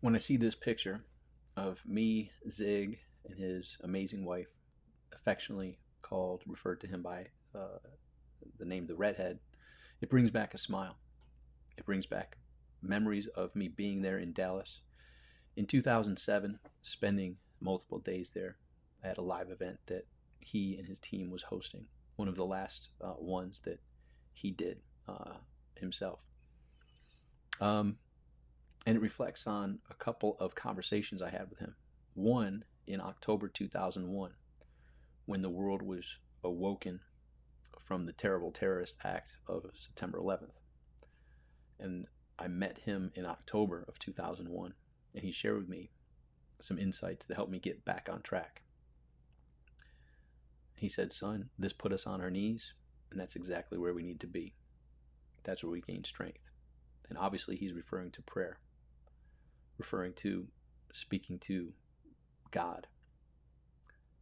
When I see this picture of me, Zig, and his amazing wife, affectionately referred to him by the name the Redhead, it brings back a smile. It brings back memories of me being there in Dallas in 2007, spending multiple days there at a live event that he and his team was hosting, one of the last ones that he did himself. Um, and it reflects on a couple of conversations I had with him. One in October 2001, when the world was awoken from the terrible terrorist act of September 11th. And I met him in October of 2001, and he shared with me some insights that helped me get back on track. He said, "Son, this put us on our knees, and that's exactly where we need to be. That's where we gain strength." And obviously, he's referring to prayer, referring to speaking to God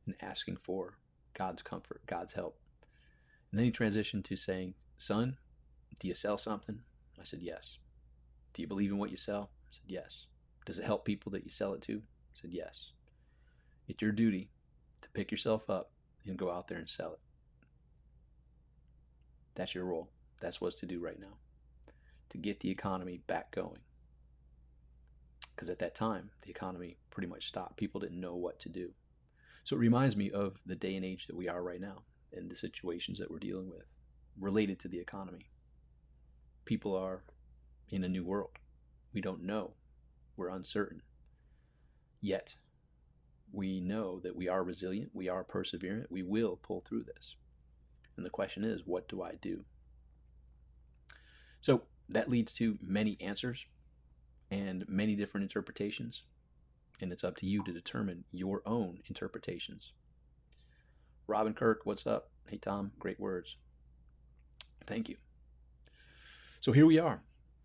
and asking for God's comfort, God's help. And then he transitioned to saying, "Son, do you sell something?" I said, "Yes." "Do you believe in what you sell?" I said, "Yes." "Does it help people that you sell it to?" I said, "Yes." "It's your duty to pick yourself up and go out there and sell it. That's your role. That's what's to do right now to get the economy back going." Because at that time, the economy pretty much stopped. People didn't know what to do. So it reminds me of the day and age that we are right now and the situations that we're dealing with related to the economy. People are in a new world. We don't know. We're uncertain. Yet, we know that we are resilient. We are perseverant. We will pull through this. And the question is, what do I do? So that leads to many answers and many different interpretations. And it's up to you to determine your own interpretations. Robin Kirk, what's up? Hey, Tom, great words. Thank you. So here we are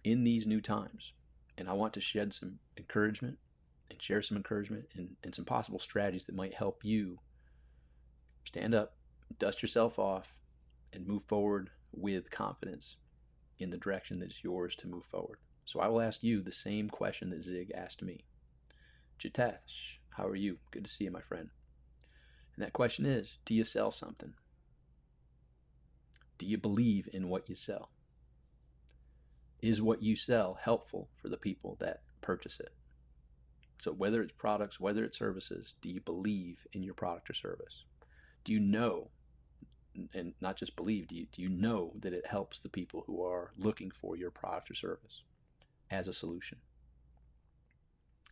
in these new times. And I want to shed some encouragement and share some encouragement and some possible strategies that might help you stand up, dust yourself off, and move forward with confidence in the direction that's yours to move forward. So I will ask you the same question that Zig asked me. Jitesh, how are you? Good to see you, my friend. And that question is, do you sell something? Do you believe in what you sell? Is what you sell helpful for the people that purchase it? So whether it's products, whether it's services, do you believe in your product or service? Do you know, and not just believe, do you know that it helps the people who are looking for your product or service as a solution?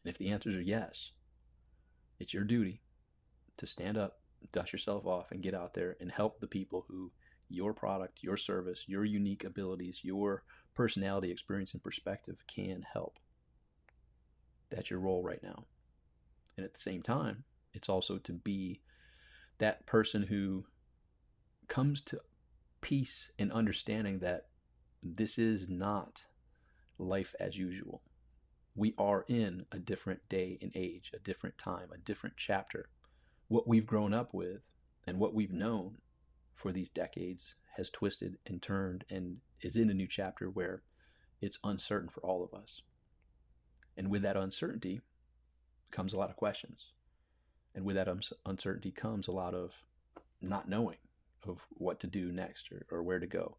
And if the answers are yes, it's your duty to stand up, dust yourself off, and get out there and help the people who your product, your service, your unique abilities, your personality, experience, and perspective can help. That's your role right now. And at the same time, it's also to be that person who comes to peace and understanding that this is not life as usual. We are in a different day and age, a different time, a different chapter. What we've grown up with and what we've known for these decades has twisted and turned and is in a new chapter where it's uncertain for all of us. And with that uncertainty comes a lot of questions. And with that uncertainty comes a lot of not knowing of what to do next or where to go.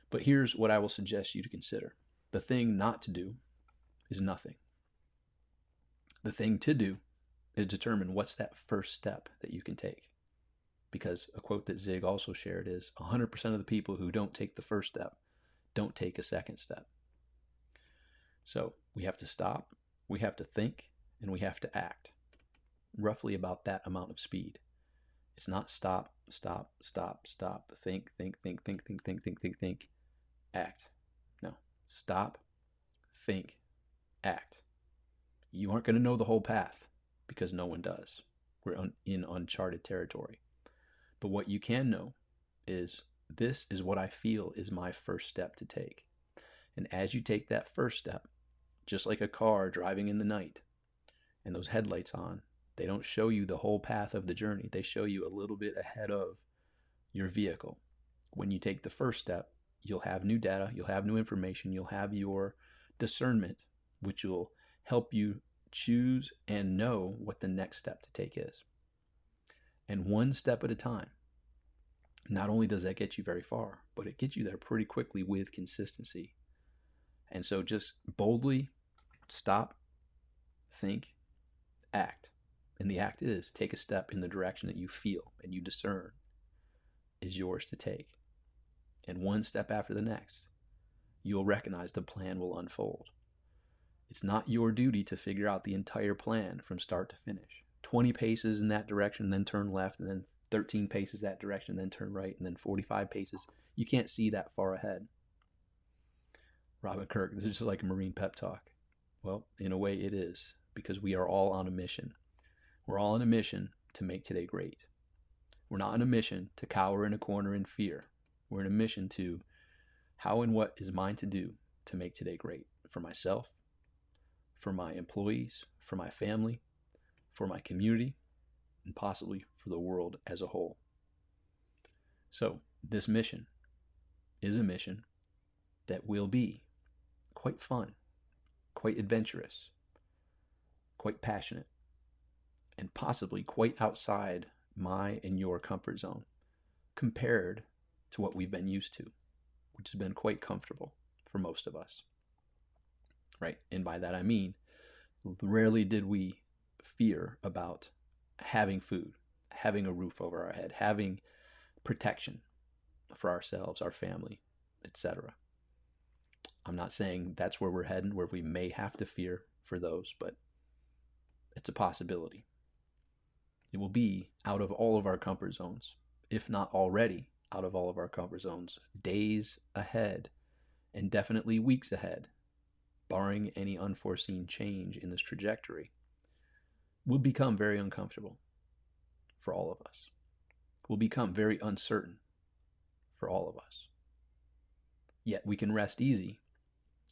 But here's what I will suggest you to consider. The thing not to do is nothing. The thing to do is determine what's that first step that you can take. Because a quote that Zig also shared is 100% of the people who don't take the first step don't take a second step. So we have to stop, we have to think, and we have to act. Roughly about that amount of speed. It's not stop, stop, stop, stop, think, act. No, stop, think, act. You aren't going to know the whole path because no one does. We're in uncharted territory. But what you can know is this is what I feel is my first step to take. And as you take that first step, just like a car driving in the night and those headlights on, they don't show you the whole path of the journey. They show you a little bit ahead of your vehicle. When you take the first step, you'll have new data, you'll have new information, you'll have your discernment, which will help you choose and know what the next step to take is. And one step at a time. Not only does that get you very far, but it gets you there pretty quickly with consistency. And so just boldly stop, think, act. And the act is take a step in the direction that you feel and you discern is yours to take. And one step after the next, you'll recognize the plan will unfold. It's not your duty to figure out the entire plan from start to finish. 20 paces in that direction, then turn left, and then 13 paces that direction, then turn right, and then 45 paces. You can't see that far ahead. Robin Kirk, this is just like a Marine pep talk. Well, in a way it is, because we are all on a mission. We're all on a mission to make today great. We're not on a mission to cower in a corner in fear. We're on a mission to how and what is mine to do to make today great for myself, for my employees, for my family, for my community, and possibly for the world as a whole. So this mission is a mission that will be quite fun, quite adventurous, quite passionate, and possibly quite outside my and your comfort zone compared to what we've been used to, which has been quite comfortable for most of us. Right? And by that I mean, rarely did we fear about having food, having a roof over our head, having protection for ourselves, our family, etc. I'm not saying that's where we're heading, where we may have to fear for those, but it's a possibility. It will be out of all of our comfort zones, if not already out of all of our comfort zones, days ahead, and definitely weeks ahead, barring any unforeseen change in this trajectory, will become very uncomfortable for all of us. Will become very uncertain for all of us. Yet we can rest easy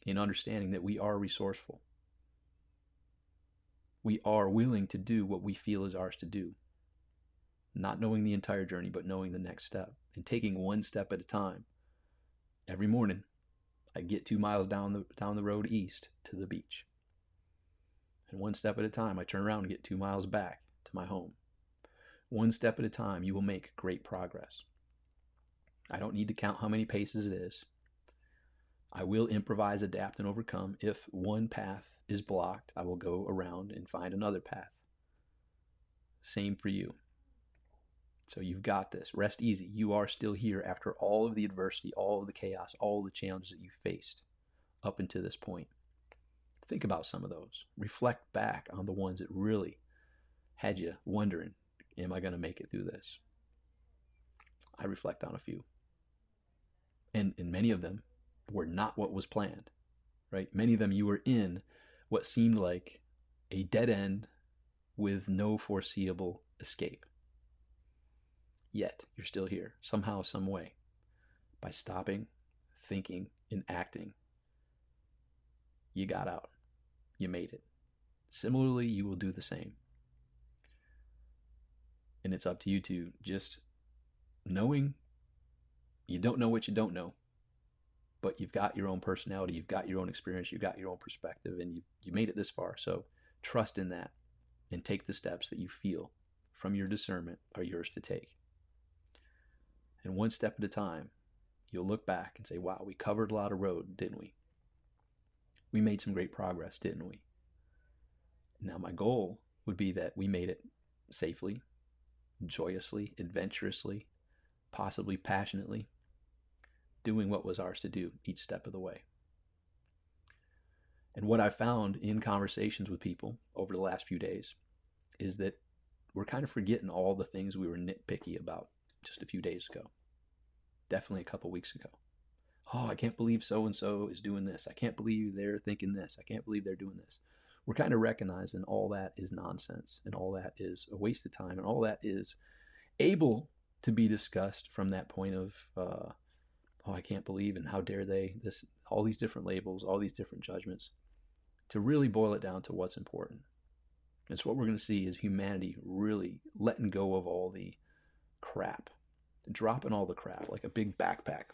in understanding that we are resourceful. We are willing to do what we feel is ours to do. Not knowing the entire journey, but knowing the next step and taking one step at a time. Every morning, I get 2 miles down the road east to the beach. And one step at a time, I turn around and get 2 miles back to my home. One step at a time, you will make great progress. I don't need to count how many paces it is. I will improvise, adapt, and overcome. If one path is blocked, I will go around and find another path. Same for you. So you've got this. Rest easy. You are still here after all of the adversity, all of the chaos, all of the challenges that you faced up until this point. Think about some of those. Reflect back on the ones that really had you wondering, am I going to make it through this? I reflect on a few. And many of them were not what was planned, right? Many of them you were in what seemed like a dead end with no foreseeable escape. Yet you're still here, somehow, some way. By stopping, thinking, and acting, you got out. You made it. Similarly, you will do the same. And it's up to you to just knowing you don't know what you don't know, but you've got your own personality, you've got your own experience, you've got your own perspective, and you made it this far. So trust in that and take the steps that you feel from your discernment are yours to take. And one step at a time, you'll look back and say, wow, we covered a lot of road, didn't we? We made some great progress, didn't we? Now, my goal would be that we made it safely, joyously, adventurously, possibly passionately, doing what was ours to do each step of the way. And what I found in conversations with people over the last few days is that we're kind of forgetting all the things we were nitpicky about just a few days ago. Definitely a couple weeks ago. Oh, I can't believe so-and-so is doing this. I can't believe they're thinking this. I can't believe they're doing this. We're kind of recognizing all that is nonsense and all that is a waste of time and all that is able to be discussed from that point of, oh, I can't believe and how dare they, this, all these different labels, all these different judgments, to really boil it down to what's important. And so what we're going to see is humanity really letting go of all the crap, dropping all the crap like a big backpack.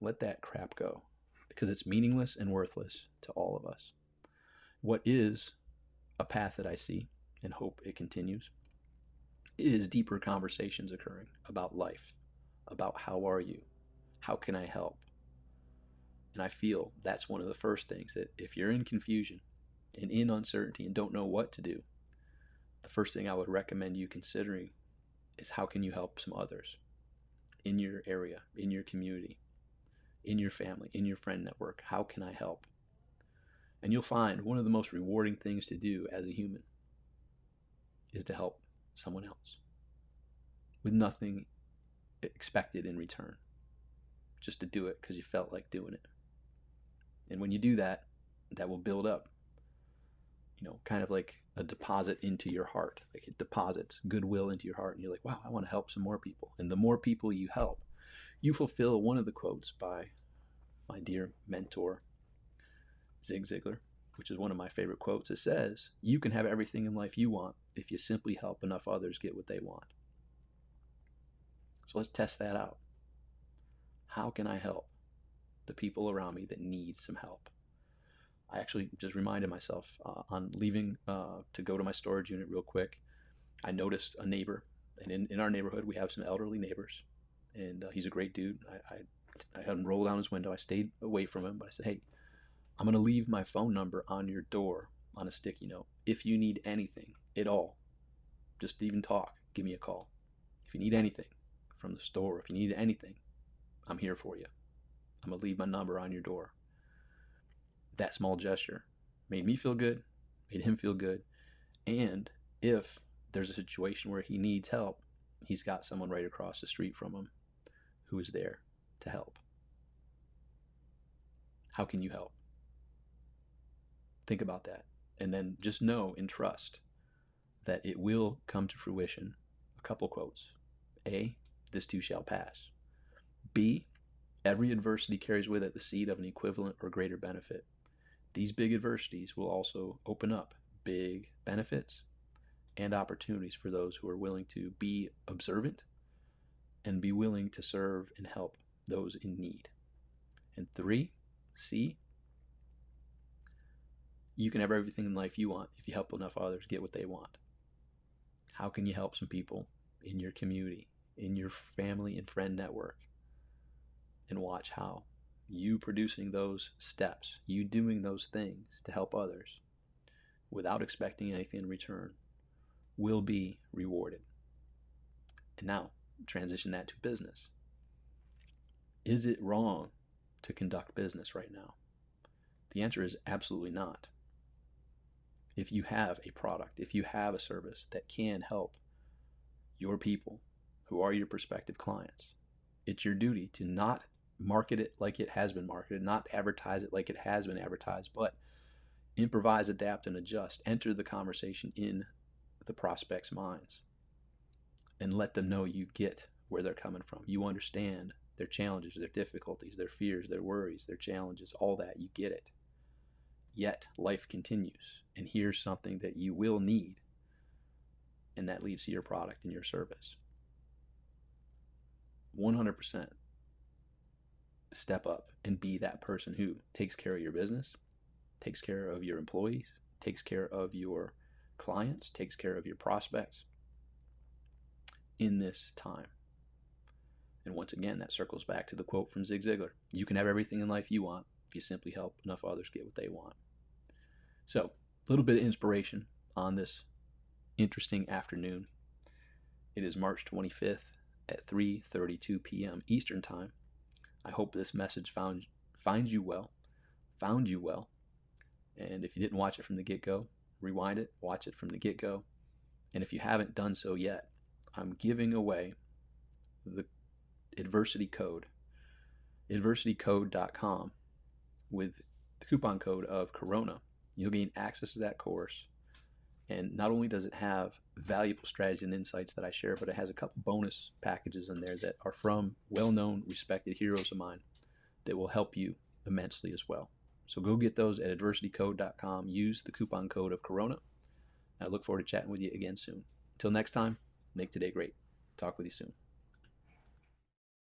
Let that crap go because it's meaningless and worthless to all of us. What is a path that I see and hope it continues is deeper conversations occurring about life, about how are you, how can I help. And I feel that's one of the first things, that if you're in confusion and in uncertainty and don't know what to do, the first thing I would recommend you considering is how can you help some others in your area, in your community, in your family, in your friend network. How can I help? And you'll find one of the most rewarding things to do as a human is to help someone else with nothing expected in return, just to do it because you felt like doing it. And when you do that, that will build up, kind of like a deposit into your heart. Like it deposits goodwill into your heart, and you're like, wow, I want to help some more people. And the more people you help, you fulfill one of the quotes by my dear mentor, Zig Ziglar, which is one of my favorite quotes. It says, you can have everything in life you want if you simply help enough others get what they want. So let's test that out. How can I help the people around me that need some help? I actually just reminded myself on leaving to go to my storage unit real quick, I noticed a neighbor. And in our neighborhood, we have some elderly neighbors. And he's a great dude. I had him roll down his window. I stayed away from him, but I said, hey, I'm going to leave my phone number on your door on a sticky note. If you need anything at all, just even talk, give me a call. If you need anything from the store, if you need anything, I'm here for you. I'm going to leave my number on your door. That small gesture made me feel good, made him feel good. And if there's a situation where he needs help, he's got someone right across the street from him who is there to help. How can you help? Think about that. And then just know and trust that it will come to fruition. A couple quotes. A, this too shall pass. B, every adversity carries with it the seed of an equivalent or greater benefit. These big adversities will also open up big benefits and opportunities for those who are willing to be observant and be willing to serve and help those in need. And 3, C, you can have everything in life you want if you help enough others get what they want. How can you help some people in your community, in your family and friend network? And watch how you producing those steps, you doing those things to help others without expecting anything in return, will be rewarded. And now, transition that to business. Is it wrong to conduct business right now? The answer is absolutely not. If you have a product, if you have a service that can help your people who are your prospective clients, it's your duty to not market it like it has been marketed, not advertise it like it has been advertised, but improvise, adapt, and adjust. Enter the conversation in the prospects' minds and let them know you get where they're coming from. You understand their challenges, their difficulties, their fears, their worries, their challenges, all that. You get it. Yet life continues, and here's something that you will need, and that leads to your product and your service. 100% step up and be that person who takes care of your business, takes care of your employees, takes care of your clients, takes care of your prospects in this time. And once again, that circles back to the quote from Zig Ziglar. You can have everything in life you want if you simply help enough others get what they want. So, a little bit of inspiration on this interesting afternoon. It is March 25th at 3:32 p.m. Eastern Time. I hope this message found you well. And if you didn't watch it from the get-go, rewind it, watch it from the get-go. And if you haven't done so yet, I'm giving away the adversity code, adversitycode.com, with the coupon code of Corona. You'll gain access to that course. And not only does it have valuable strategies and insights that I share, but it has a couple bonus packages in there that are from well-known, respected heroes of mine that will help you immensely as well. So go get those at adversitycode.com. Use the coupon code of Corona. I look forward to chatting with you again soon. Until next time, make today great. Talk with you soon.